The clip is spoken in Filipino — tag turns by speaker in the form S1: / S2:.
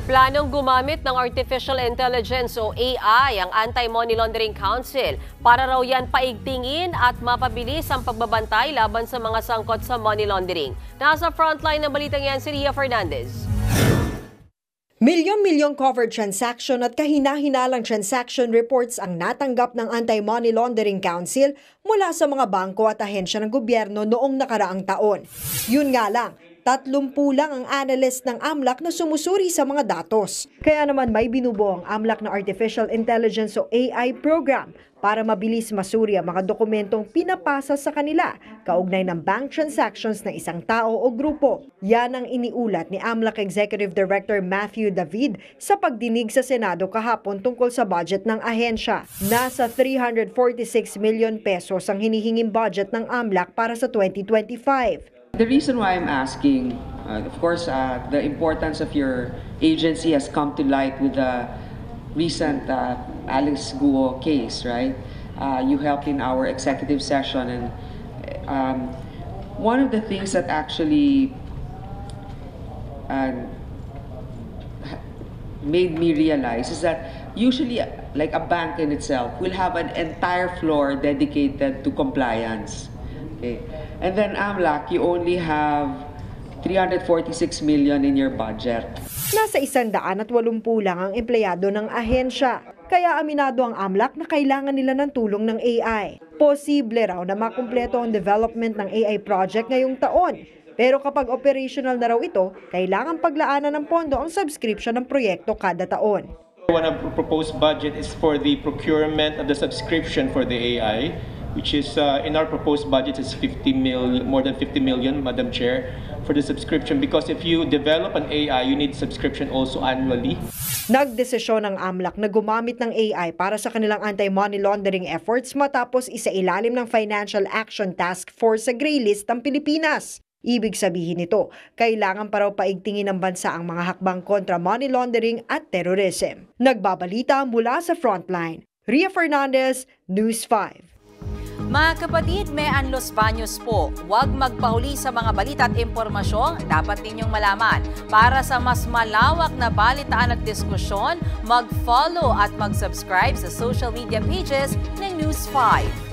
S1: Planong gumamit ng Artificial Intelligence o AI ang Anti-Money Laundering Council para raw yan paigtingin at mapabilis ang pagbabantay laban sa mga sangkot sa money laundering. Nasa frontline ng balitang yan si Ria Fernandez.
S2: Milyon-milyong covered transaction at kahina-hinalang transaction reports ang natanggap ng Anti-Money Laundering Council mula sa mga bangko at ahensya ng gobyerno noong nakaraang taon. Yun nga lang, 30 lang ang analyst ng AMLAC na sumusuri sa mga datos. Kaya naman may binubuo ang AMLAC na Artificial Intelligence o AI program para mabilis masuri ang mga dokumentong pinapasa sa kanila kaugnay ng bank transactions ng isang tao o grupo. Yan ang iniulat ni AMLAC Executive Director Matthew David sa pagdinig sa Senado kahapon tungkol sa budget ng ahensya. Nasa 346 million pesos ang hinihinging budget ng AMLAC para sa 2025.
S3: The reason why I'm asking, of course, the importance of your agency has come to light with the recent Alex Guo case, right? You helped in our executive session, and one of the things that actually made me realize is that usually, like a bank in itself, will have an entire floor dedicated to compliance. Okay. And then AMLAC, you only have 346 million in your budget.
S2: Nasa 180 lang ang empleyado ng ahensya. Kaya aminado ang AMLAC na kailangan nila ng tulong ng AI. Posible raw na makumpleto ang development ng AI project ngayong taon. Pero kapag operational na raw ito, kailangan paglaanan ng pondo ang subscription ng proyekto kada taon.
S4: One of the proposed budget is for the procurement of the subscription for the AI, which is in our proposed budget is more than 50 million, Madam Chair, for the subscription. Because if you develop an AI, you need subscription also annually.
S2: Nagdesisyon ang AMLAC na gumamit ng AI para sa kanilang anti-money laundering efforts matapos isailalim ng Financial Action Task Force sa Gray List ng Pilipinas. Ibig sabihin nito, kailangan pa raw paigtingin ng bansa ang mga hakbang kontra money laundering at terrorism. Nagbabalita mula sa Frontline. Ria Fernandez, News 5.
S5: Mga kapatid, may Los Baños po. Huwag magpahuli sa mga balita at impormasyong dapat ninyong malaman. Para sa mas malawak na balitaan at diskusyon, mag-follow at mag-subscribe sa social media pages ng News 5.